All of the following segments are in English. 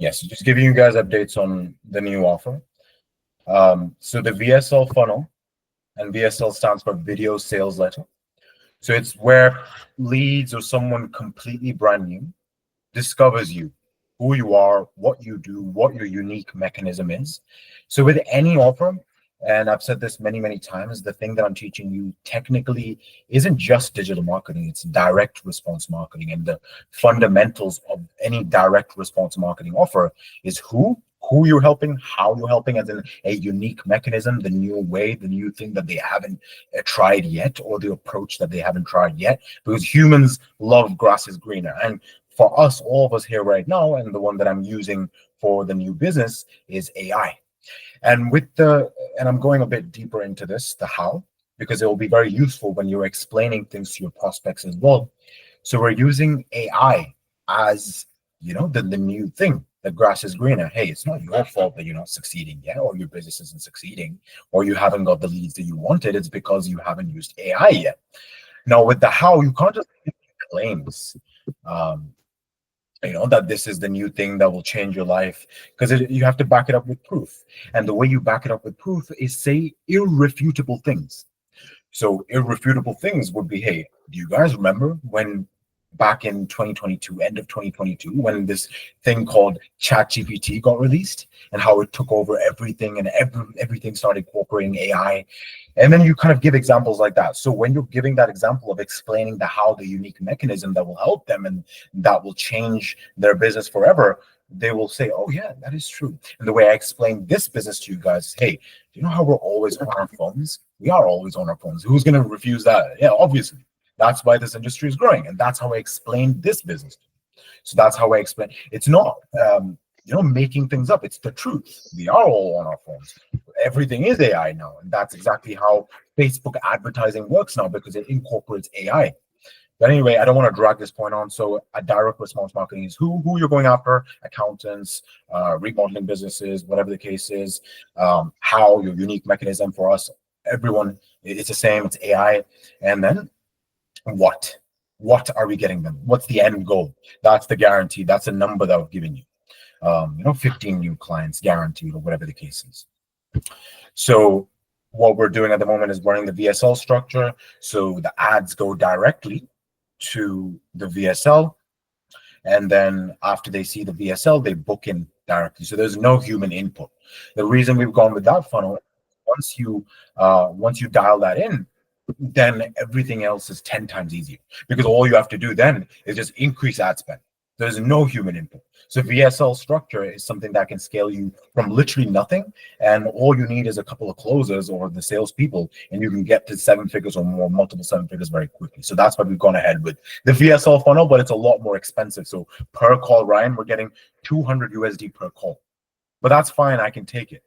Yes, just giving you guys updates on the new offer. So the VSL funnel, and VSL stands for Video Sales Letter. So it's where leads or someone completely brand new discovers you, who you are, what you do, what your unique mechanism is. So with any offer, and I've said this many, many times, the thing that I'm teaching you technically isn't just digital marketing, it's direct response marketing. And the fundamentals of any direct response marketing offer is who you're helping, how you're helping, as in a unique mechanism, the new way, the new thing that they haven't tried yet, or the approach that they haven't tried yet, because humans love grass is greener. And for us, all of us here right now, and the one that I'm using for the new business is AI. And and I'm going a bit deeper into this, the how, because it will be very useful when you're explaining things to your prospects as well. So we're using AI as, the new thing. The grass is greener. Hey, it's not your fault that you're not succeeding yet, or your business isn't succeeding, or you haven't got the leads that you wanted. It's because you haven't used AI yet. Now, with the how, you can't just make claims. That this is the new thing that will change your life, because you have to back it up with proof. And the way you back it up with proof is say irrefutable things. So irrefutable things would be, hey, do you guys remember when back in 2022, end of 2022, when this thing called ChatGPT got released, and how it took over everything, and everything started incorporating AI? And then you kind of give examples like that. So when you're giving that example of explaining the how, the unique mechanism that will help them and that will change their business forever, they will say, oh yeah, that is true. And the way I explain this business to you guys, hey, do you know how we're always on our phones? We are always on our phones. Who's going to refuse that? Yeah, obviously. That's why this industry is growing. And that's how I explain this business. So that's how I explain. It's not, making things up. It's the truth. We are all on our phones. Everything is AI now. And that's exactly how Facebook advertising works now, because it incorporates AI. But anyway, I don't want to drag this point on. So a direct response marketing is who you're going after: accountants, remodeling businesses, whatever the case is. How, your unique mechanism. For us, everyone, it's the same. It's AI. And then what are we getting them? What's the end goal? That's the guarantee. That's a number that I've given you. 15 new clients guaranteed, or whatever the case is. So what we're doing at the moment is running the VSL structure. So the ads go directly to the VSL, and then after they see the VSL, they book in directly. So there's no human input. The reason we've gone with that funnel, once you dial that in, then everything else is 10 times easier, because all you have to do then is just increase ad spend. There's no human input. So VSL structure is something that can scale you from literally nothing, and all you need is a couple of closers or the salespeople, and you can get to 7 figures or more, multiple 7 figures very quickly. So that's why we've gone ahead with the VSL funnel, but it's a lot more expensive. So per call, Ryan, we're getting 200 USD per call, but that's fine. I can take it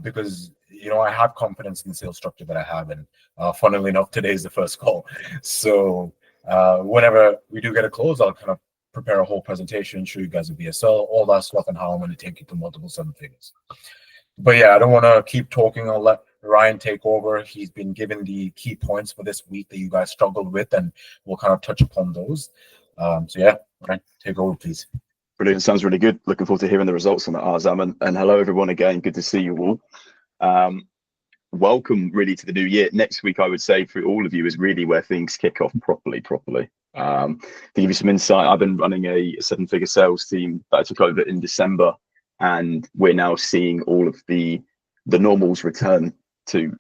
because I have confidence in the sales structure that I have, and funnily enough, today is the first call. So whenever we do get a close, I'll kind of prepare a whole presentation, show you guys a VSL, all that stuff, and how I'm going to take it to multiple 7 figures. But yeah, I don't want to keep talking. I'll let Ryan take over. He's been given the key points for this week that you guys struggled with, and we'll kind of touch upon those. So yeah, Ryan, take over, please. Brilliant. Sounds really good. Looking forward to hearing the results on that, Arzam. And hello, everyone, again. Good to see you all. Welcome really to the new year. Next week, I would say, for all of you, is really where things kick off properly. To give you some insight, I've been running a 7-figure sales team that I took over in December, and we're now seeing all of the normals return to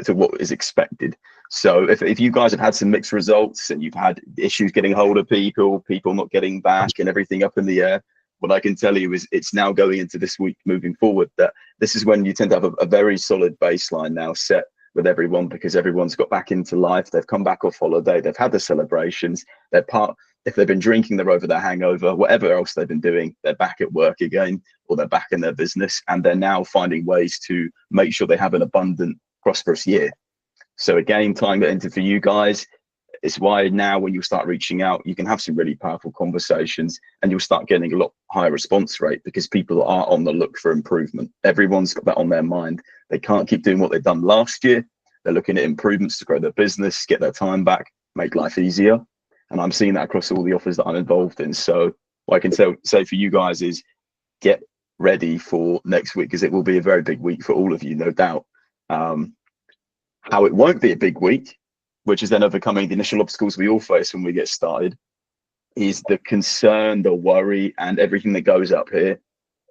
what is expected. So if you guys have had some mixed results and you've had issues getting hold of people not getting back, and everything up in the air, what I can tell you is it's now going into this week moving forward that this is when you tend to have a very solid baseline now set with everyone, because everyone's got back into life. They've come back off holiday. They've had the celebrations. If they've been drinking, they're over their hangover, whatever else they've been doing, they're back at work again, or they're back in their business, and they're now finding ways to make sure they have an abundant, prosperous year. So again, tying that into for you guys, it's why now when you start reaching out, you can have some really powerful conversations, and you'll start getting a lot higher response rate, because people are on the look for improvement. Everyone's got that on their mind. They can't keep doing what they've done last year. They're looking at improvements to grow their business, get their time back, make life easier. And I'm seeing that across all the offers that I'm involved in. So what I can say for you guys is get ready for next week, because it will be a very big week for all of you, no doubt. How it won't be a big week, which is then overcoming the initial obstacles we all face when we get started, is the concern, the worry, and everything that goes up here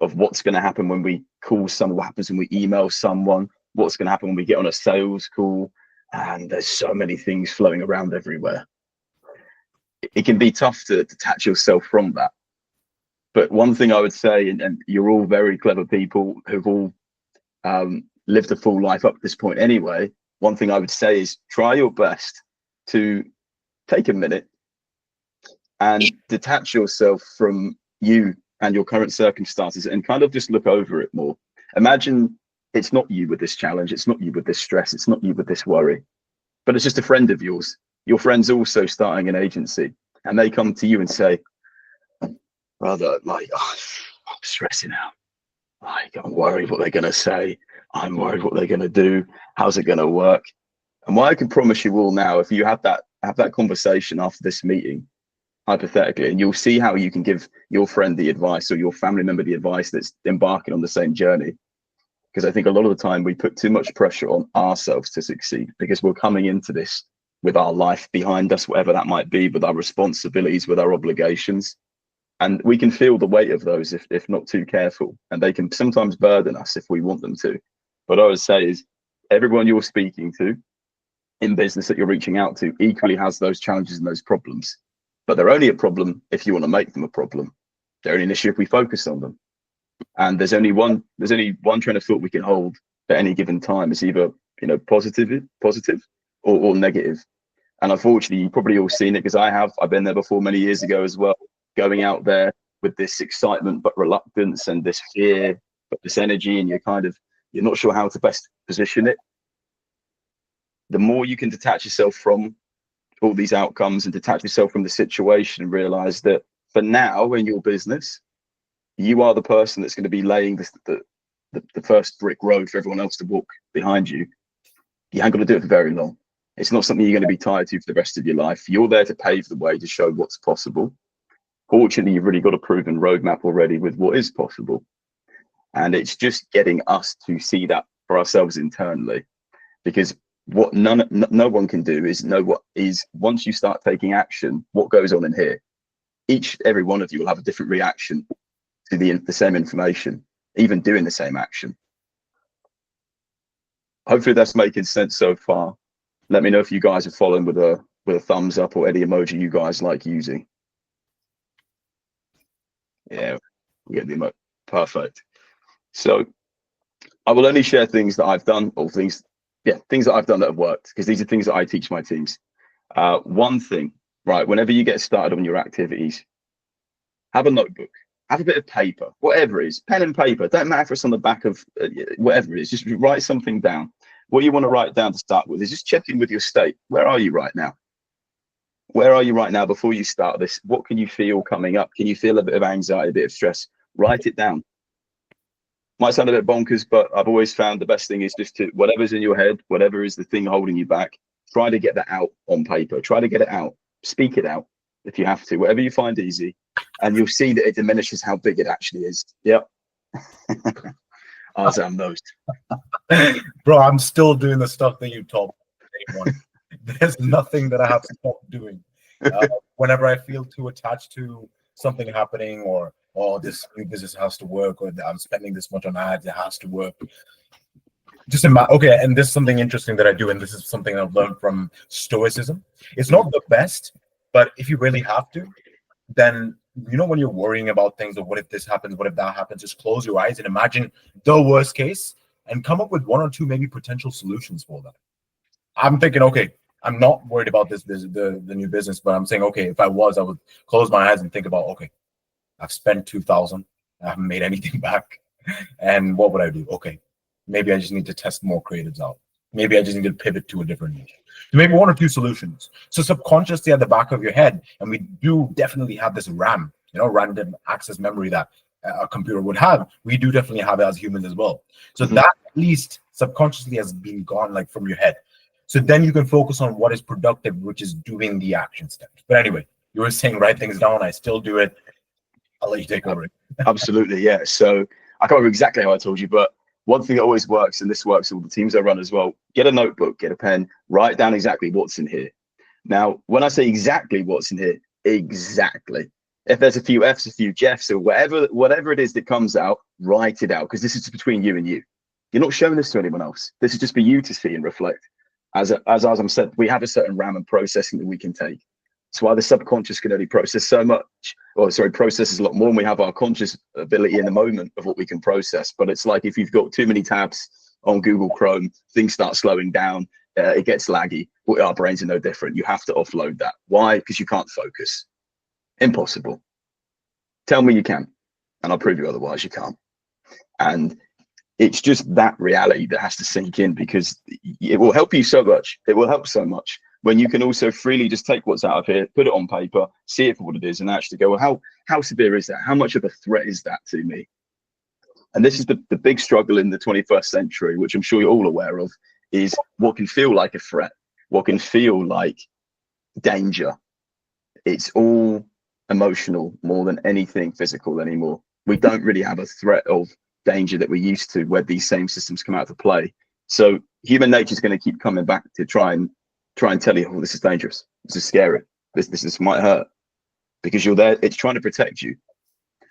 of what's going to happen when we call someone, what happens when we email someone, what's going to happen when we get on a sales call. And there's so many things flowing around everywhere. It can be tough to detach yourself from that. But one thing I would say, and you're all very clever people who've all lived a full life up to this point anyway, one thing I would say is try your best to take a minute and detach yourself from you and your current circumstances and kind of just look over it more. Imagine it's not you with this challenge, it's not you with this stress, it's not you with this worry, but it's just a friend of yours. Your friend's also starting an agency, and they come to you and say, brother, like, oh, I'm stressing out. Like, I'm worried what they're going to say. I'm worried what they're going to do. How's it going to work? And what I can promise you all now, if you have that conversation after this meeting, hypothetically, and you'll see how you can give your friend the advice or your family member the advice that's embarking on the same journey. Because I think a lot of the time we put too much pressure on ourselves to succeed, because we're coming into this with our life behind us, whatever that might be, with our responsibilities, with our obligations. And we can feel the weight of those if not too careful. And they can sometimes burden us if we want them to. But I would say is everyone you're speaking to in business that you're reaching out to equally has those challenges and those problems. But they're only a problem if you want to make them a problem. They're only an issue if we focus on them. And there's only one train of thought we can hold at any given time. It's either positive or negative. And unfortunately, you've probably all seen it, because I've been there before many years ago as well, going out there with this excitement but reluctance and this fear but this energy, and you're not sure how to best position it. The more you can detach yourself from all these outcomes and detach yourself from the situation and realize that for now in your business, you are the person that's going to be laying the first brick road for everyone else to walk behind you. You ain't going to do it for very long. It's not something you're going to be tied to for the rest of your life. You're there to pave the way, to show what's possible. Fortunately, you've really got a proven roadmap already with what is possible. And it's just getting us to see that for ourselves internally. Because what no one can do is know what is, once you start taking action, what goes on in here. Every one of you will have a different reaction to the same information, even doing the same action. Hopefully that's making sense so far. Let me know if you guys are following with a thumbs up or any emoji you guys like using. Yeah, we get the emoji. Perfect. So I will only share things that I've done, or things that I've done that have worked, because these are things that I teach my teams. One thing, right, whenever you get started on your activities, have a notebook, have a bit of paper, whatever it is, pen and paper, don't matter if it's on the back of whatever it is, just write something down. What you want to write down to start with is just check in with your state. Where are you right now? Where are you right now before you start this? What can you feel coming up? Can you feel a bit of anxiety, a bit of stress? Write it down. Might sound a bit bonkers, but I've always found the best thing is just to, whatever's in your head, whatever is the thing holding you back, try to get that out on paper. Try to get it out. Speak it out if you have to, whatever you find easy. And you'll see that it diminishes how big it actually is. Yep. Arzam knows. Bro, I'm still doing the stuff that you taught me. There's nothing that I have to stop doing. Whenever I feel too attached to something happening, or this new business has to work, or I'm spending this much on ads, it has to work. Just okay, and this is something interesting that I do, and this is something I've learned from Stoicism. It's not the best, but if you really have to, then when you're worrying about things, or what if this happens, what if that happens, just close your eyes and imagine the worst case and come up with one or two maybe potential solutions for that. I'm thinking, okay, I'm not worried about the new business, but I'm saying, okay, if I would close my eyes and think about, okay, I've spent 2,000, I haven't made anything back, and what would I do? Okay, maybe I just need to test more creatives out. Maybe I just need to pivot to a different niche. So maybe one or two solutions. So subconsciously at the back of your head, and we do definitely have this RAM, random access memory that a computer would have. We do definitely have it as humans as well. So that at least subconsciously has been gone, like, from your head. So then you can focus on what is productive, which is doing the action steps. But anyway, you were saying write things down. I still do it. I'll let you take over. Absolutely, yeah. So I can't remember exactly how I told you, but one thing that always works, and this works with all the teams I run as well, get a notebook, get a pen, write down exactly what's in here. Now, when I say exactly what's in here, exactly. If there's a few F's, a few Jeffs, or whatever it is that comes out, write it out, because this is between you and you. You're not showing this to anyone else. This is just for you to see and reflect. As Azam said, we have a certain RAM and processing that we can take. That's why the subconscious can only process so much, or sorry, processes a lot more, and we have our conscious ability in the moment of what we can process. But it's like if you've got too many tabs on Google Chrome, things start slowing down, it gets laggy. Well, our brains are no different. You have to offload that. Why? Because you can't focus. Impossible. Tell me you can, and I'll prove you otherwise you can't. And it's just that reality that has to sink in, because it will help you so much. It will help so much when you can also freely just take what's out of here, put it on paper, see it for what it is, and actually go, well, how severe is that? How much of a threat is that to me? And this is the big struggle in the 21st century, which I'm sure you're all aware of, is what can feel like a threat, what can feel like danger. It's all emotional more than anything physical anymore. We don't really have a threat of danger that we used to, where these same systems come out to play. So human nature is going to keep coming back to try and tell you, oh, this is dangerous, this is scary, this might hurt, because you're there. It's trying to protect you.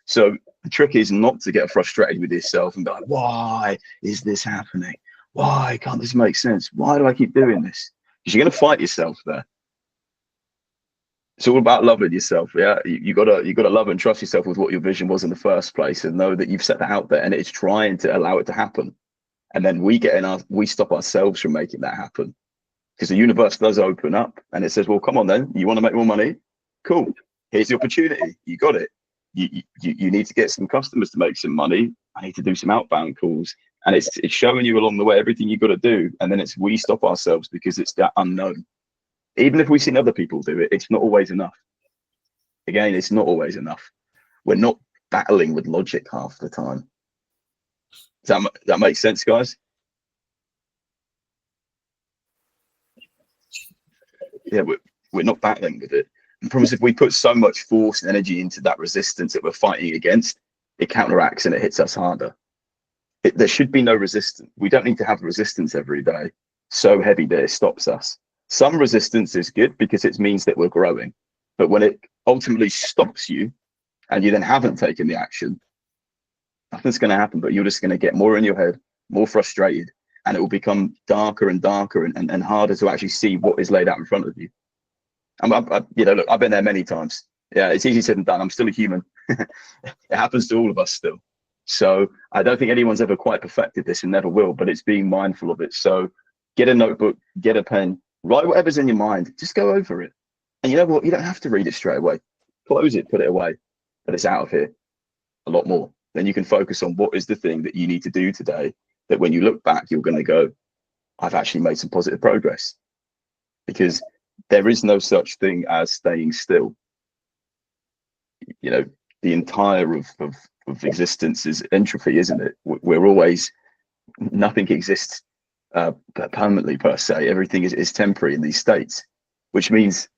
So the trick is not to get frustrated with yourself and be like, why is this happening? Why can't this make sense? Why do I keep doing this? Because you're going to fight yourself there. It's all about loving yourself. Yeah, you gotta love and trust yourself with what your vision was in the first place, and know that you've set that out there, and it's trying to allow it to happen. And then we stop ourselves from making that happen, because the universe does open up and it says, well, come on then, you want to make more money? Cool, here's the opportunity. You got it. You need to get some customers to make some money. I need to do some outbound calls, and it's showing you along the way everything you've got to do. And then we stop ourselves because it's that unknown. Even if we've seen other people do it, it's not always enough. Again, it's not always enough. We're not battling with logic half the time. Does that make sense, guys? Yeah, we're not battling with it. I promise, if we put so much force and energy into that resistance that we're fighting against, it counteracts and it hits us harder. There should be no resistance. We don't need to have resistance every day so heavy that it stops us. Some resistance is good because it means that we're growing. But when it ultimately stops you and you then haven't taken the action, nothing's going to happen, but you're just going to get more in your head, more frustrated, and it will become darker and darker and harder to actually see what is laid out in front of you. Look, I've been there many times. Yeah, it's easy said than done. I'm still a human. It happens to all of us still. So I don't think anyone's ever quite perfected this and never will, but it's being mindful of it. So get a notebook, get a pen, write whatever's in your mind, just go over it. And you know what? You don't have to read it straight away. Close it, put it away, but it's out of here a lot more. Then you can focus on what is the thing that you need to do today, that when you look back, you're going to go, I've actually made some positive progress. Because there is no such thing as staying still. You know, the entire of existence is entropy, isn't it? We're always, nothing exists permanently per se. Everything is temporary in these states, which means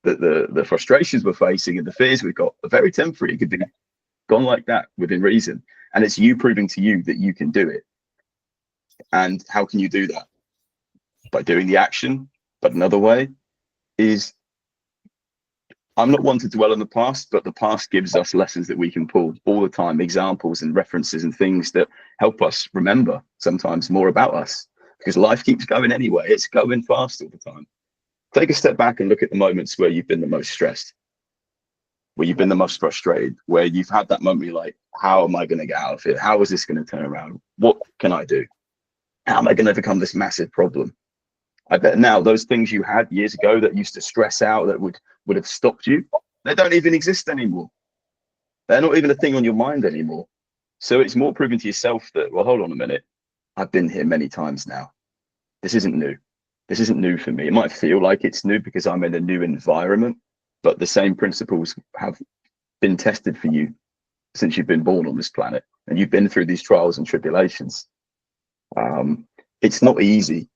that the frustrations we're facing and the fears we've got are very temporary. It could be gone like that within reason, and it's you proving to you that you can do it. And how can you do that? By doing the action. But another way is, I'm not one to dwell on the past, but the past gives us lessons that we can pull all the time, examples and references and things that help us remember sometimes more about us, because life keeps going anyway. It's going fast all the time. Take a step back and look at the moments where you've been the most stressed, where you've been the most frustrated, where you've had that moment you're like, how am I going to get out of here? How is this going to turn around? What can I do? How am I going to overcome this massive problem? I bet now those things you had years ago that used to stress out, that would have stopped you, they don't even exist anymore. They're not even a thing on your mind anymore. So it's more proving to yourself that, well, hold on a minute, I've been here many times now. This isn't new. This isn't new for me. It might feel like it's new because I'm in a new environment, but the same principles have been tested for you since you've been born on this planet, and you've been through these trials and tribulations. It's not easy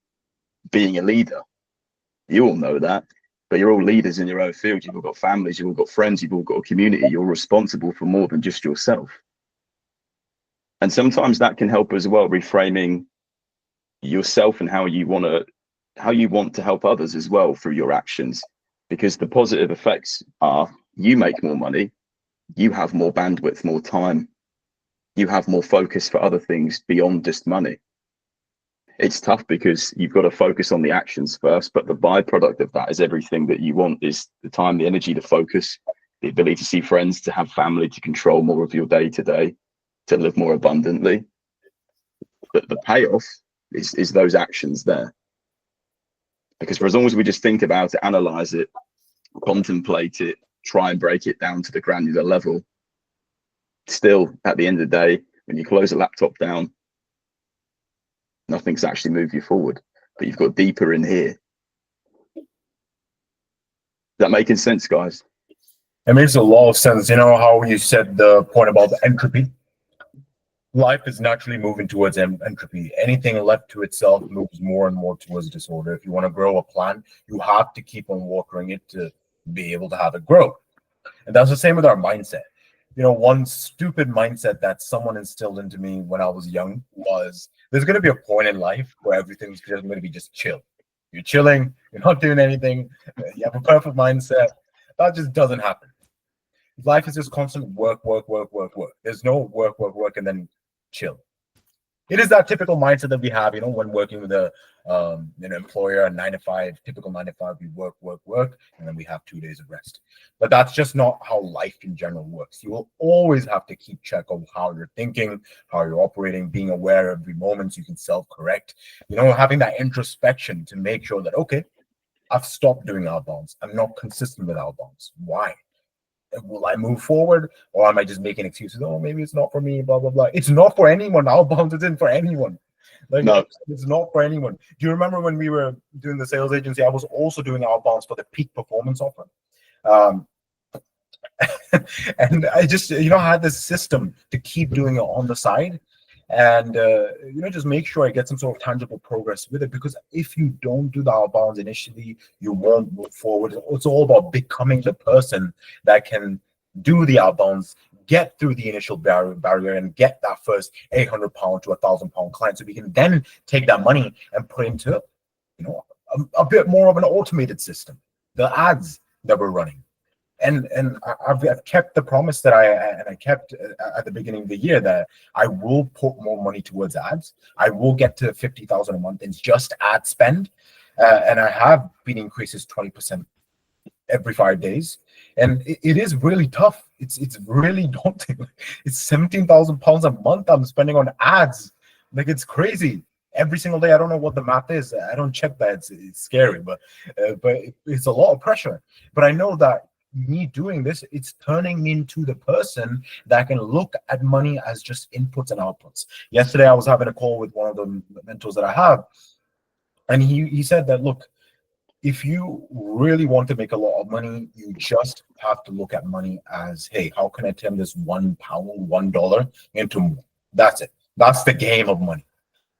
being a leader. You all know that, but you're all leaders in your own field. You've all got families, you've all got friends, you've all got a community. You're responsible for more than just yourself. And sometimes that can help as well, reframing yourself and how you want to help others as well through your actions, because the positive effects are you make more money, you have more bandwidth, more time, you have more focus for other things beyond just money. It's tough because you've got to focus on the actions first, but the byproduct of that is everything that you want is the time, the energy, the focus, the ability to see friends, to have family, to control more of your day to day, to live more abundantly. But the payoff is those actions there. Because for as long as we just think about it, analyze it, contemplate it, try and break it down to the granular level, still at the end of the day, when you close a laptop down, nothing's actually moved you forward, but you've got deeper in here. Is that making sense, guys? It makes a lot of sense. You know how you said the point about the entropy? Life is naturally moving towards entropy. Anything left to itself moves more and more towards disorder. If you want to grow a plant, you have to keep on watering it to be able to have it grow. And that's the same with our mindset. You know, one stupid mindset that someone instilled into me when I was young was there's going to be a point in life where everything's just going to be just chill. You're chilling, you're not doing anything, you have a perfect mindset. That just doesn't happen. Life is just constant work, work, work, work, work. There's no work, work, work, and then chill. It is that typical mindset that we have, you know, when working with a an employer, a 9 to 5, typical 9 to 5, we work, work, work, and then we have 2 days of rest. But that's just not how life in general works. You will always have to keep check of how you're thinking, how you're operating, being aware of every moment so you can self-correct, you know, having that introspection to make sure that, okay, I've stopped doing outbounds. I'm not consistent with outbounds. Why? Will I move forward, or am I just making excuses? Oh, maybe it's not for me, blah, blah, blah. It's not for anyone. Outbounds isn't for anyone. Like, No. it's not for anyone. Do you remember when we were doing the sales agency? I was also doing outbounds for the peak performance offer. And I just, you know, I had this system to keep doing it on the side. And, you know, just make sure I get some sort of tangible progress with it. Because if you don't do the outbounds initially, you won't move forward. It's all about becoming the person that can do the outbounds, get through the initial barrier and get that first 800 pound to 1,000 pound client. So we can then take that money and put into, you know, a bit more of an automated system, the ads that we're running. And I've kept the promise that I kept at the beginning of the year that I will put more money towards ads. I will get to 50,000 a month in just ad spend, and I have been increases 20% every 5 days, and it is really tough. It's really daunting. It's 17,000 pounds a month I'm spending on ads. Like, it's crazy. Every single day. I don't know what the math is. I don't check that. It's scary, but it's a lot of pressure. But I know that me doing this, it's turning me into the person that can look at money as just inputs and outputs. Yesterday, I was having a call with one of the mentors that I have, and he said that, look, if you really want to make a lot of money, you just have to look at money as, hey, how can I turn this £1, $1 into more? That's it. That's the game of money.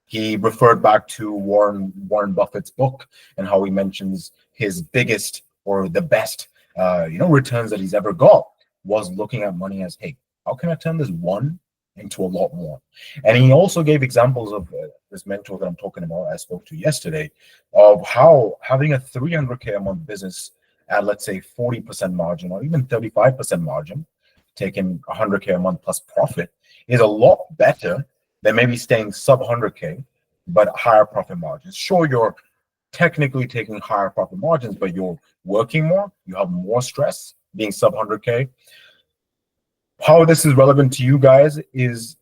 He referred back to Warren Buffett's book and how he mentions his biggest or the best returns that he's ever got was looking at money as, hey, how can I turn this one into a lot more? And he also gave examples of this mentor that I'm talking about, I spoke to yesterday, of how having a 300K a month business at, let's say, 40% margin or even 35% margin, taking 100K a month plus profit, is a lot better than maybe staying sub 100K, but higher profit margins. Sure, you're technically taking higher profit margins, but you're working more, you have more stress being sub 100K. How this is relevant to you guys is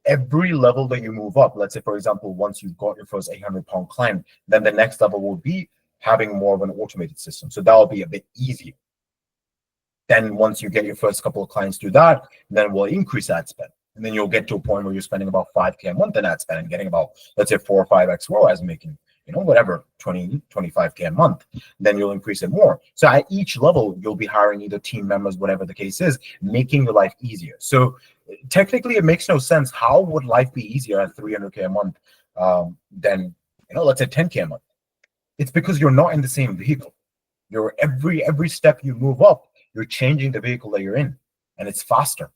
every level that you move up. Let's say, for example, once you've got your first 800-pound client, then the next level will be having more of an automated system. So that'll be a bit easier. Then once you get your first couple of clients through that, then we'll increase ad spend. And then you'll get to a point where you're spending about 5K a month in ad spend and getting about, let's say, 4 or 5x ROAS, making, whatever, 20, 25K a month. Then you'll increase it more. So at each level, you'll be hiring either team members, whatever the case is, making your life easier. So technically, it makes no sense. How would life be easier at 300K a month than, let's say, 10K a month? It's because you're not in the same vehicle. You're every step you move up, you're changing the vehicle that you're in, and it's faster.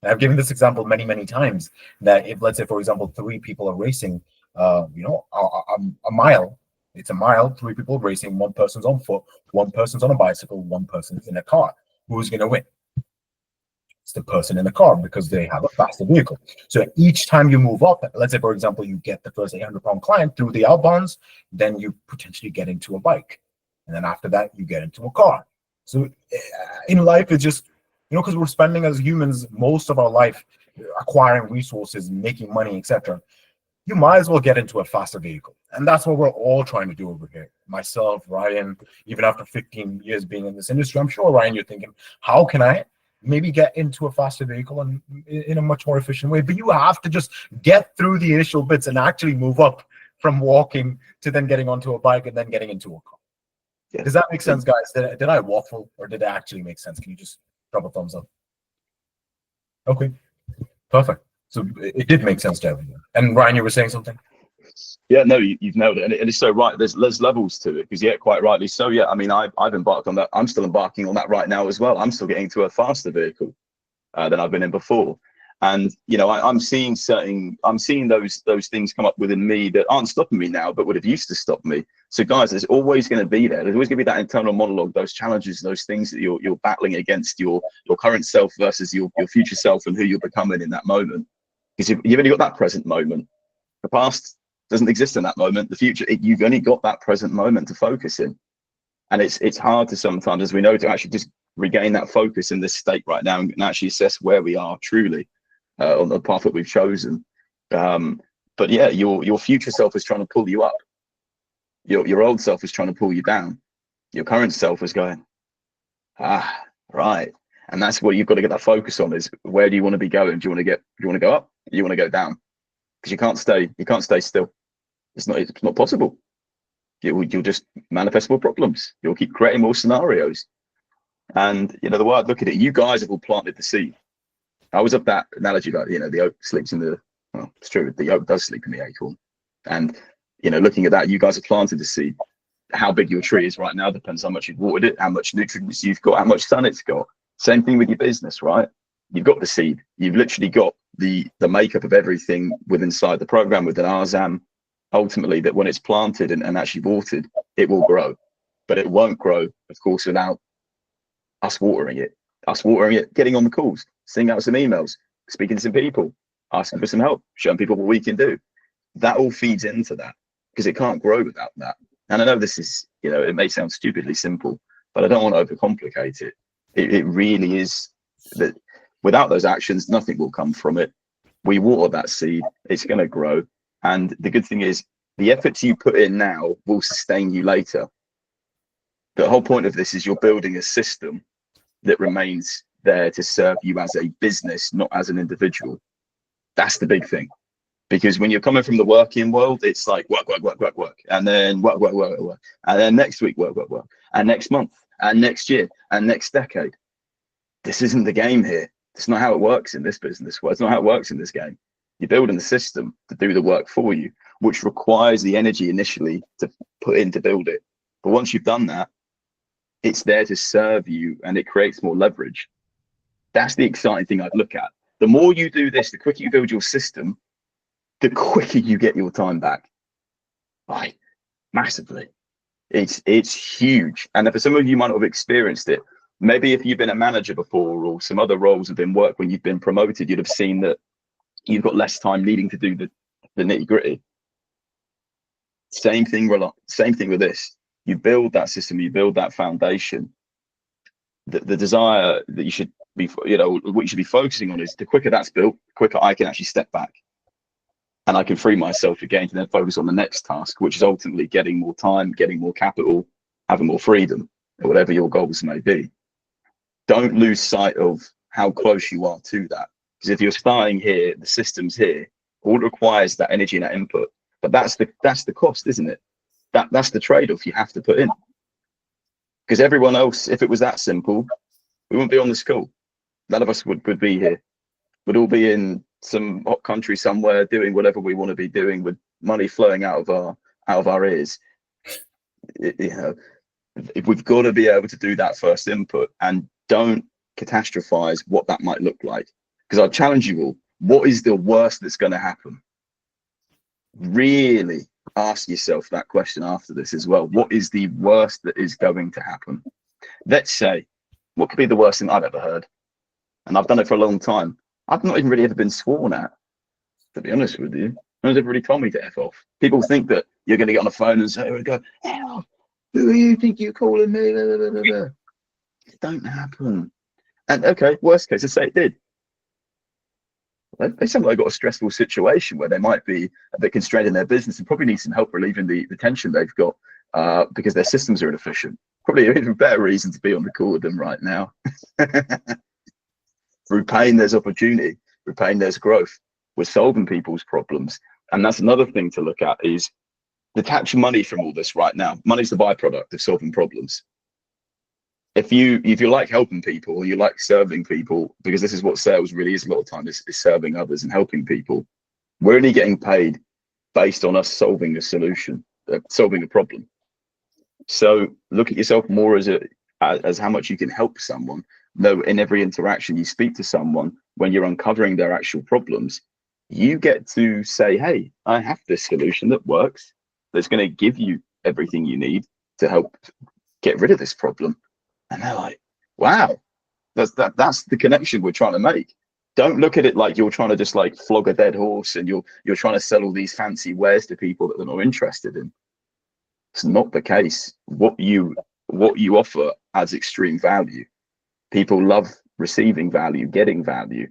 And I've given this example many times, that if, let's say, for example, three people are racing, a mile. It's a mile, three people racing, one person's on foot, one person's on a bicycle, one person's in a car. Who's going to win? It's the person in the car, because they have a faster vehicle. So each time you move up, let's say, for example, you get the first 800-pound client through the outbounds, then you potentially get into a bike. And then after that, you get into a car. So in life, it's just, because we're spending as humans most of our life acquiring resources, making money, etc. You might as well get into a faster vehicle. And that's what we're all trying to do over here. Myself, Ryan, even after 15 years being in this industry, I'm sure, Ryan, you're thinking, how can I maybe get into a faster vehicle and in a much more efficient way? But you have to just get through the initial bits and actually move up from walking to then getting onto a bike and then getting into a car. Yeah. Does that make sense, guys? Did I waffle, or did it actually make sense? Can you just drop a thumbs up? Okay, perfect. So it did make sense to everyone. And Ryan, you were saying something? Yeah, no, you've nailed it, and it's so right. There's levels to it, because quite rightly so. Yeah, I mean, I've embarked on that. I'm still embarking on that right now as well. I'm still getting to a faster vehicle than I've been in before, and I'm seeing those things come up within me that aren't stopping me now, but would have used to stop me. So guys, there's always going to be there. There's always going to be that internal monologue, those challenges, those things that you're battling against, your current self versus your future self, and who you're becoming in that moment. Because you've only got that present moment. The past doesn't exist in that moment. The future, you've only got that present moment to focus in. And it's hard to sometimes, as we know, to actually just regain that focus in this state right now and actually assess where we are truly on the path that we've chosen. But yeah, your future self is trying to pull you up. Your old self is trying to pull you down. Your current self is going, right. And that's what you've got to get that focus on, is where do you want to be going? Do you want to go up? Do you want to go down? Because you can't stay still. It's not possible. You'll just manifest more problems. You'll keep creating more scenarios. And the way I look at it, you guys have all planted the seed. I was of that analogy, like the oak sleeps in the, well, it's true, the oak does sleep in the acorn. And looking at that, you guys have planted the seed. How big your tree is right now depends how much you've watered it, how much nutrients you've got, how much sun it's got. Same thing with your business, right? You've got the seed. You've literally got the makeup of everything inside the program, within Arzam. Ultimately, that when it's planted and actually watered, it will grow. But it won't grow, of course, without us watering it. Getting on the calls, sending out some emails, speaking to some people, asking for some help, showing people what we can do. That all feeds into that, because it can't grow without that. And I know this is, it may sound stupidly simple, but I don't want to overcomplicate it. It really is that without those actions, nothing will come from it. We water that seed, it's going to grow. And the good thing is, the efforts you put in now will sustain you later. The whole point of this is you're building a system that remains there to serve you as a business, not as an individual. That's the big thing. Because when you're coming from the working world, it's like work, and then work, and then next week, work, and next month, and next year, and next decade. This isn't the game here. It's not how it works in this business. Well, it's not how it works in this game. You're building the system to do the work for you, which requires the energy initially to put in to build it. But once you've done that, it's there to serve you, and it creates more leverage. That's the exciting thing I'd look at. The more you do this, the quicker you build your system, the quicker you get your time back. Like, massively. It's huge. And for some of you might not have experienced it, maybe if you've been a manager before, or some other roles have been work when you've been promoted, you'd have seen that you've got less time needing to do the nitty gritty. Same thing with this. You build that system, you build that foundation. The desire that you should be, what you should be focusing on is, the quicker that's built, the quicker I can actually step back. And I can free myself again to then focus on the next task, which is ultimately getting more time, getting more capital, having more freedom, or whatever your goals may be. Don't lose sight of how close you are to that. Because if you're starting here, the system's here, all it requires that energy and that input. But that's the cost, isn't it? That's the trade-off you have to put in. Because everyone else, if it was that simple, we wouldn't be on this call. None of us would be here. We'd all be in some hot country somewhere doing whatever we want to be doing, with money flowing out of our ears. We've got to be able to do that first input and don't catastrophize what that might look like. Because I'll challenge you all, what is the worst that's going to happen? Really ask yourself that question after this as well. What is the worst that is going to happen? Let's say, what could be the worst thing I've ever heard? And I've done it for a long time. I've not even really ever been sworn at, to be honest with you. No one's ever really told me to F off. People think that you're going to get on the phone and say, go, "Hell, who do you think you're calling me?" Blah, blah, blah, blah. It don't happen. And okay, worst case, let's say it did. They sound like they've got a stressful situation where they might be a bit constrained in their business and probably need some help relieving the tension they've got because their systems are inefficient. Probably an even better reason to be on the call with them right now. Through pain, there's opportunity. Through pain, there's growth. We're solving people's problems. And that's another thing to look at is detach money from all this right now. Money's the byproduct of solving problems. If you like helping people, or you like serving people, because this is what sales really is a lot of time, is serving others and helping people, we're only getting paid based on us solving a solution, solving a problem. So look at yourself more as how much you can help someone. No, in every interaction you speak to someone, when you're uncovering their actual problems, you get to say, hey, I have this solution that works, that's going to give you everything you need to help get rid of this problem. And they're like, wow, that's the connection we're trying to make. Don't look at it like you're trying to just like flog a dead horse and you're trying to sell all these fancy wares to people that they're not interested in. It's not the case. What you offer adds extreme value. People love receiving value, getting value.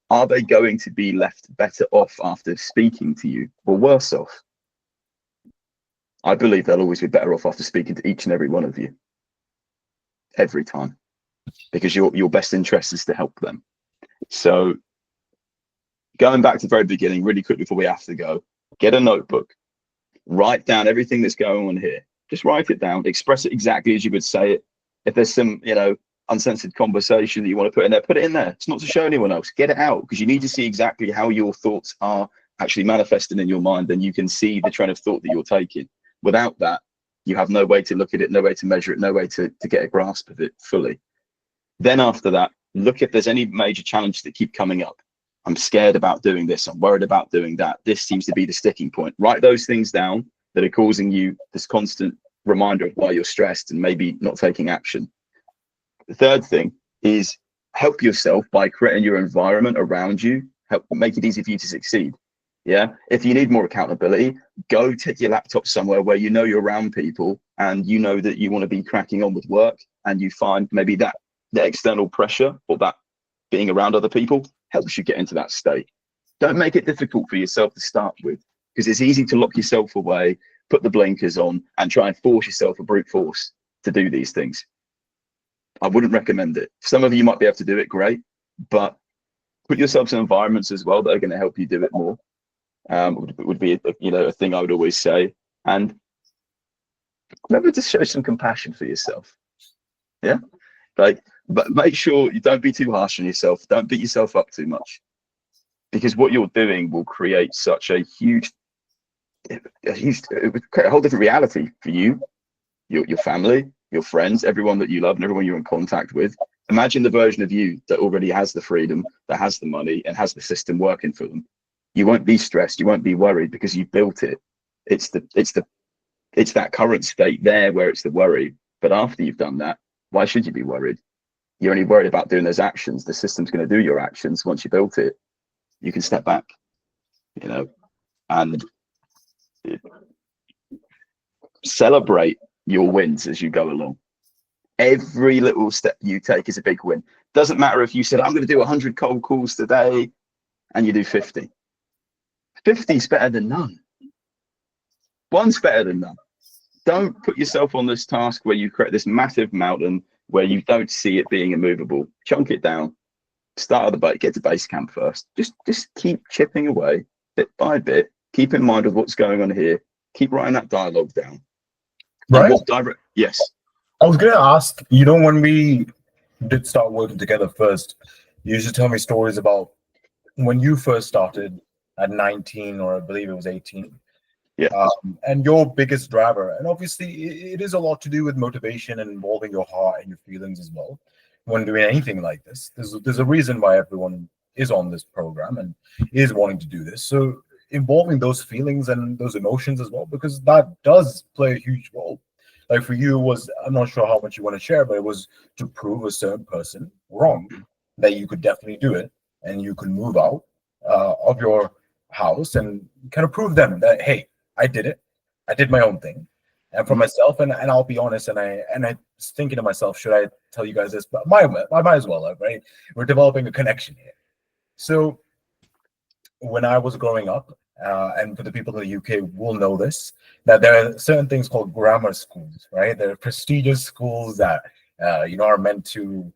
Are they going to be left better off after speaking to you or worse off? I believe they'll always be better off after speaking to each and every one of you. Every time. Because your best interest is to help them. So going back to the very beginning, really quickly before we have to go, get a notebook. Write down everything that's going on here. Just write it down. Express it exactly as you would say it. If there's some, uncensored conversation that you want to put it in there. It's not to show anyone else. Get it out, because you need to see exactly how your thoughts are actually manifesting in your mind, and you can see the train of thought that you're taking. Without that, you have no way to look at it, no way to measure it, no way to get a grasp of it fully. Then after that, look if there's any major challenges that keep coming up. I'm scared about doing this. I'm worried about doing that. This seems to be the sticking point. Write those things down that are causing you this constant reminder of why you're stressed and maybe not taking action. The third thing is help yourself by creating your environment around you. Help make it easy for you to succeed. Yeah. If you need more accountability, go take your laptop somewhere where you know you're around people and you know that you want to be cracking on with work, and you find maybe that the external pressure or that being around other people helps you get into that state. Don't make it difficult for yourself to start with, because it's easy to lock yourself away, put the blinkers on, and try and force yourself a brute force to do these things. I wouldn't recommend it. Some of you might be able to do it, great, but put yourselves in environments as well that are going to help you do it more. Would be a thing I would always say. And remember to show some compassion for yourself. Yeah, but make sure you don't be too harsh on yourself. Don't beat yourself up too much, because what you're doing will create such a huge, it would create a whole different reality for you, your family, your friends, everyone that you love, and everyone you're in contact with. Imagine the version of you that already has the freedom, that has the money, and has the system working for them. You won't be stressed. You won't be worried, because you built it. It's that current state there where it's the worry. But after you've done that, why should you be worried? You're only worried about doing those actions. The system's going to do your actions. Once you built it, you can step back, and celebrate your wins as you go along. Every little step you take is a big win. Doesn't matter if you said, I'm going to do 100 cold calls today, and you do 50. 50 is better than none. One's better than none. Don't put yourself on this task where you create this massive mountain where you don't see it being immovable. Chunk it down. Start at the base. Get to base camp first. Just keep chipping away bit by bit. Keep in mind of what's going on here. Keep writing that dialogue down. Right. Yes. I was going to ask, when we did start working together first, you used to tell me stories about when you first started at 19, or I believe it was 18. Yeah. And your biggest driver. And obviously, it is a lot to do with motivation and involving your heart and your feelings as well. When doing anything like this, there's a reason why everyone is on this program and is wanting to do this. So involving those feelings and those emotions as well, because that does play a huge role. Like for you, was I'm not sure how much you want to share, but it was to prove a certain person wrong that you could definitely do it and you could move out of your house and kind of prove them that hey, I did it. I did my own thing. And for myself, and I'll be honest, and I was thinking to myself, should I tell you guys this? But I might as well have, right? We're developing a connection here. So when I was growing up, and for the people in the UK will know this, that there are certain things called grammar schools, right? They're prestigious schools that are meant to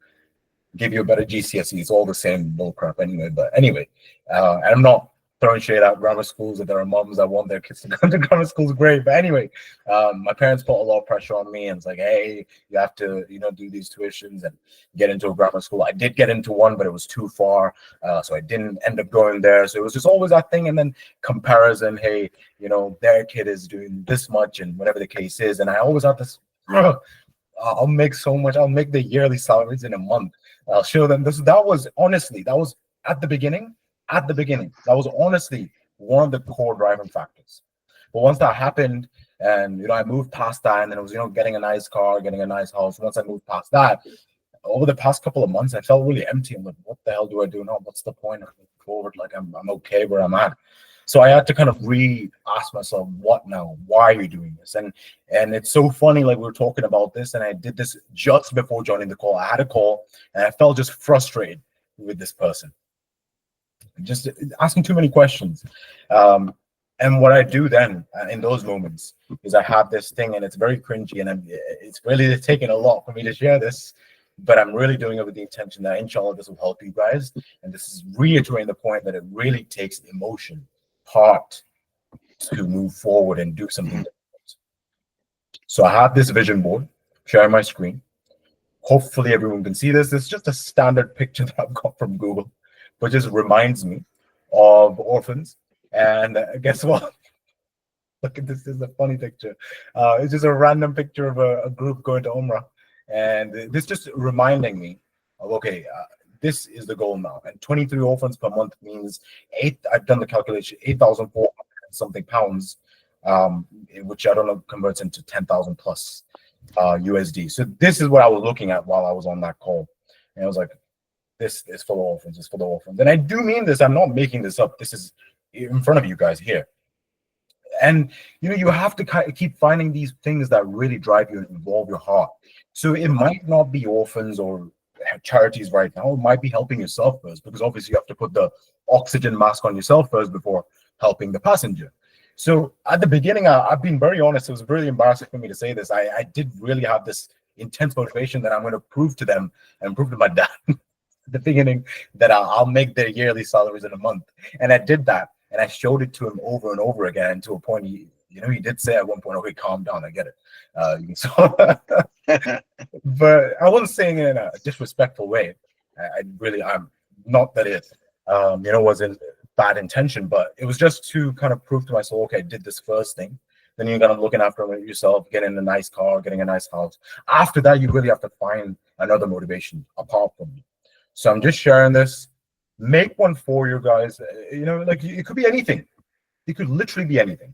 give you a better GCSE. It's all the same bullcrap anyway. But anyway, and I'm not throwing shade at grammar schools. If there are moms that want their kids to go to grammar schools, great. But anyway, my parents put a lot of pressure on me and it's like, hey, you have to, do these tuitions and get into a grammar school. I did get into one, but it was too far. So I didn't end up going there. So it was just always that thing. And then comparison, hey, their kid is doing this much and whatever the case is. And I always have this, I'll make so much. I'll make the yearly salaries in a month. I'll show them this. That was at the beginning. That was honestly one of the core driving factors. But once that happened, and I moved past that, and then it was getting a nice car, getting a nice house. Once I moved past that, over the past couple of months, I felt really empty. I'm like, what the hell do I do now? What's the point of moving forward? Like I'm okay where I'm at. So I had to kind of re-ask myself, what now? Why are you doing this? And it's so funny, like we were talking about this, and I did this just before joining the call. I had a call, and I felt just frustrated with this person, just asking too many questions. And what I do then in those moments is I have this thing, and it's very cringy, and it's really taking a lot for me to share this, but I'm really doing it with the intention that inshallah this will help you guys. And this is reiterating the point that it really takes emotion, heart to move forward and do something different. So I have this vision board, sharing my screen. Hopefully everyone can see this. It's just a standard picture that I've got from Google, but just reminds me of orphans. And guess what? Look at this. This is a funny picture. It's just a random picture of a group going to Umrah. And this just reminding me of, okay, this is the goal now. And 23 orphans per month means I've done the calculation, 8,400 something pounds, which I don't know converts into 10,000 plus USD. So this is what I was looking at while I was on that call. And I was like, this is for the orphans, it's for the orphans. And I do mean this, I'm not making this up. This is in front of you guys here. And you have to keep finding these things that really drive you and involve your heart. So it might not be orphans or charities right now. It might be helping yourself first, because obviously you have to put the oxygen mask on yourself first before helping the passenger. So at the beginning, I've been very honest. It was really embarrassing for me to say this. I did really have this intense motivation that I'm going to prove to them and prove to my dad at the beginning that I'll make their yearly salaries in a month. And I did that. And I showed it to him over and over again, to a point he did say at one point, okay, calm down, I get it. But I wasn't saying it in a disrespectful way. I'm not that it, wasn't bad intention, but it was just to kind of prove to myself, okay, I did this first thing. Then you're kind of looking after yourself, getting a nice car, getting a nice house. After that, you really have to find another motivation apart from me. So I'm just sharing this. Make one for you guys. Like it could be anything. It could literally be anything.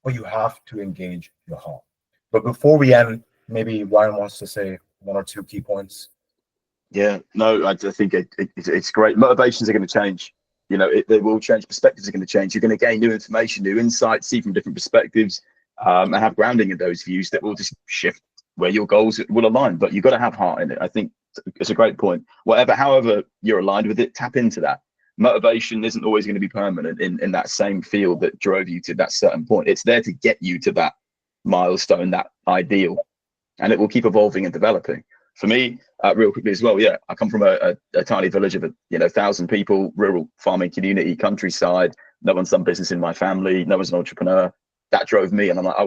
But you have to engage your heart. But before we end, maybe Ryan wants to say one or two key points. Yeah, no, I think it's great. Motivations are going to change. They will change. Perspectives are going to change. You're going to gain new information, new insights, see from different perspectives, and have grounding in those views that will just shift where your goals will align. But you've got to have heart in it. I think it's a great point. However you're aligned with it, tap into that. Motivation isn't always going to be permanent in that same field that drove you to that certain point. It's there to get you to that milestone, that ideal, and it will keep evolving and developing. For me, real quickly as well, yeah, I come from a tiny village of 1,000 people, rural farming community, countryside. No one's done business in my family. No one's an entrepreneur. That drove me, and I'm like, I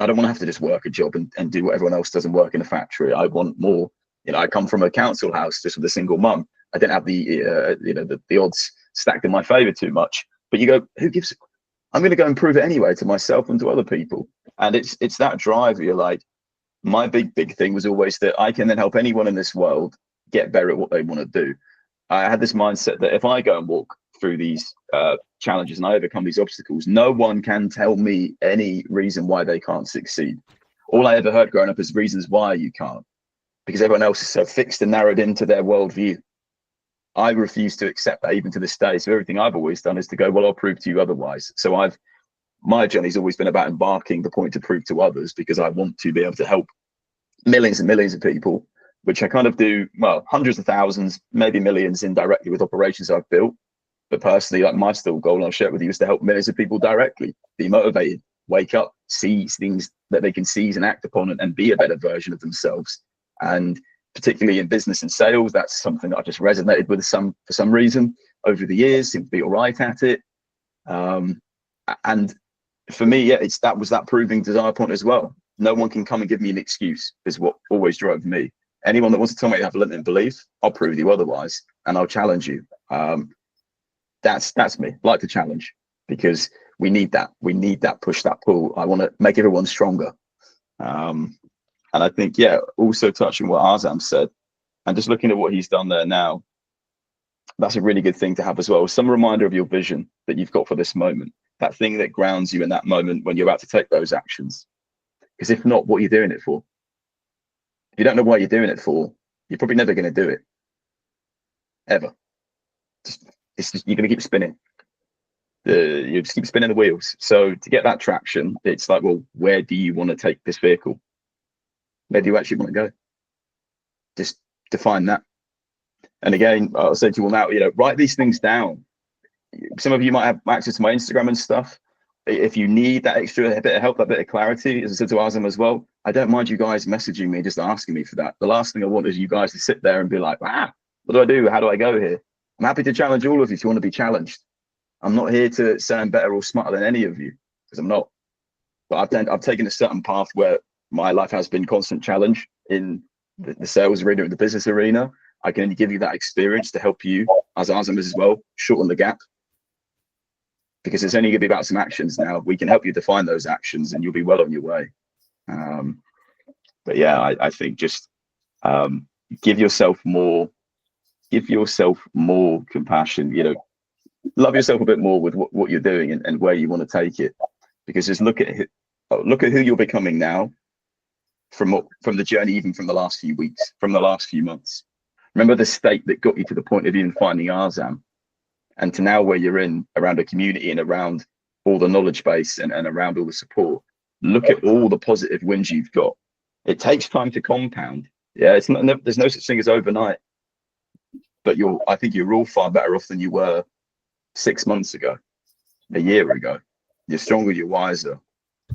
don't want to have to just work a job and do what everyone else does and work in a factory. I want more. I come from a council house just with a single mum. I didn't have the odds stacked in my favor too much. But you go, who gives a I'm going to go and prove it anyway to myself and to other people. And it's that drive. You're like, my big thing was always that I can then help anyone in this world get better at what they want to do. I had this mindset that if I go and walk through these challenges and I overcome these obstacles, no one can tell me any reason why they can't succeed. All I ever heard growing up is reasons why you can't, because everyone else is so fixed and narrowed into their worldview. I refuse to accept that even to this day. So everything I've always done is to go, well, I'll prove to you otherwise. So my journey's always been about embarking the point to prove to others, because I want to be able to help millions and millions of people, which I kind of do, well, hundreds of thousands, maybe millions indirectly with operations I've built. But personally, like, my still goal, and I'll share it with you, is to help millions of people directly be motivated, wake up, see things that they can seize and act upon, and be a better version of themselves. And particularly in business and sales, that's something that I just resonated with for some reason over the years, seemed to be all right at it. And for me, yeah, that was that proving desire point as well. No one can come and give me an excuse, is what always drove me. Anyone that wants to tell me I have a limiting belief, I'll prove you otherwise, and I'll challenge you. That's me. I like to challenge, because we need that. We need that push, that pull. I want to make everyone stronger. And I think, yeah, also touching what Azam said, and just looking at what he's done there now, that's a really good thing to have as well. Some reminder of your vision that you've got for this moment, that thing that grounds you in that moment when you're about to take those actions. Because if not, what are you doing it for? If you don't know what you're doing it for, you're probably never going to do it. Ever. You're going to keep spinning. You just keep spinning the wheels. So to get that traction, it's like, well, where do you want to take this vehicle? Where do you actually want to go? Just define that. And again, I'll say to you all now, write these things down. Some of you might have access to my Instagram and stuff. If you need that extra bit of help, that bit of clarity, as I said to Azam as well, I don't mind you guys messaging me, just asking me for that. The last thing I want is you guys to sit there and be like, what do I do? How do I go here? I'm happy to challenge all of you if you want to be challenged. I'm not here to say I'm better or smarter than any of you, because I'm not. But I've taken a certain path where my life has been constant challenge in the sales arena and the business arena. I can only give you that experience to help you, as Azam as well, shorten the gap. Because it's only going to be about some actions now. We can help you define those actions, and you'll be well on your way. But yeah, I think just give yourself more compassion. Love yourself a bit more with what you're doing and where you want to take it. Because just look at who you're becoming now, from the journey, even from the last few weeks, from the last few months. Remember the state that got you to the point of even finding Azam, and to now where you're in, around a community and around all the knowledge base and around all the support. Look at all the positive wins you've got. It takes time to compound. Yeah, there's no such thing as overnight. But I think you're all far better off than you were 6 months ago, a year ago. You're stronger, you're wiser.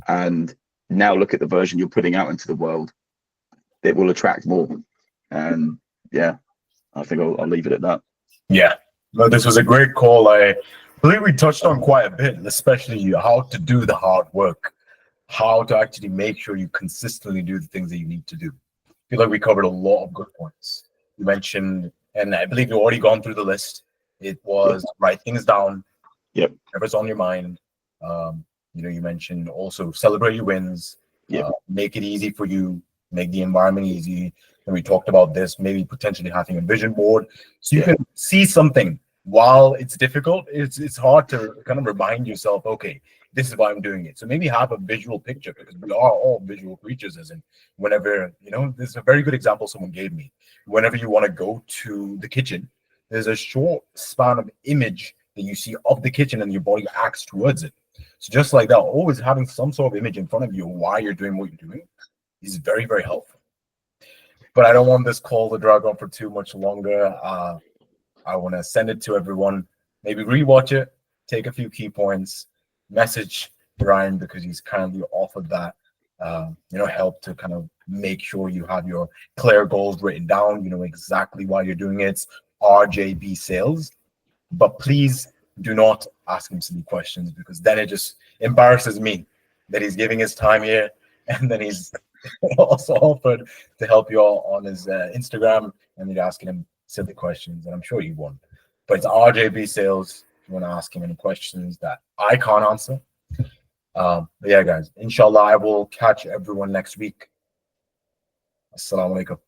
And now look at the version you're putting out into the world. It will attract more. And yeah, I think I'll leave it at that. Yeah. No, this was a great call. I believe we touched on quite a bit, especially how to do the hard work, how to actually make sure you consistently do the things that you need to do. I feel like we covered a lot of good points. You mentioned, and I believe you've already gone through the list. It was write things down. Yep. Whatever's on your mind. You mentioned also celebrate your wins. Yep. Make it easy for you. Make the environment easy. And we talked about this, maybe potentially having a vision board, so you can see something while it's difficult. It's hard to kind of remind yourself, okay, this is why I'm doing it. So maybe have a visual picture, because we are all visual creatures. As in, whenever, there's a very good example someone gave me. Whenever you want to go to the kitchen, there's a short span of image that you see of the kitchen and your body acts towards it. So just like that, always having some sort of image in front of you why you're doing what you're doing is very, very helpful. But I don't want this call to drag on for too much longer. I want to send it to everyone. Maybe rewatch it, take a few key points, message Ryan, because he's kindly offered that, help to kind of make sure you have your clear goals written down. You know exactly why you're doing it. It's RJB Sales. But please do not ask him silly questions, because then it just embarrasses me that he's giving his time here, and then he's also offered to help you all on his Instagram, and you're asking him silly questions, and I'm sure you won't. But it's RJB Sales. If you want to ask him any questions that I can't answer, But yeah, guys, inshallah, I will catch everyone next week. Assalamu alaikum.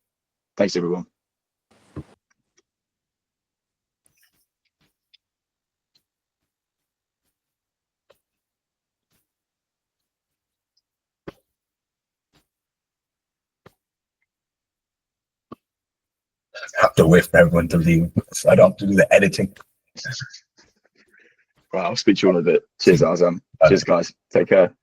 Thanks, everyone. I have to wait for everyone to leave, so I don't have to do the editing. Right, I'll speak to you all in a bit. Cheers, Azam. Cheers, guys. Take care.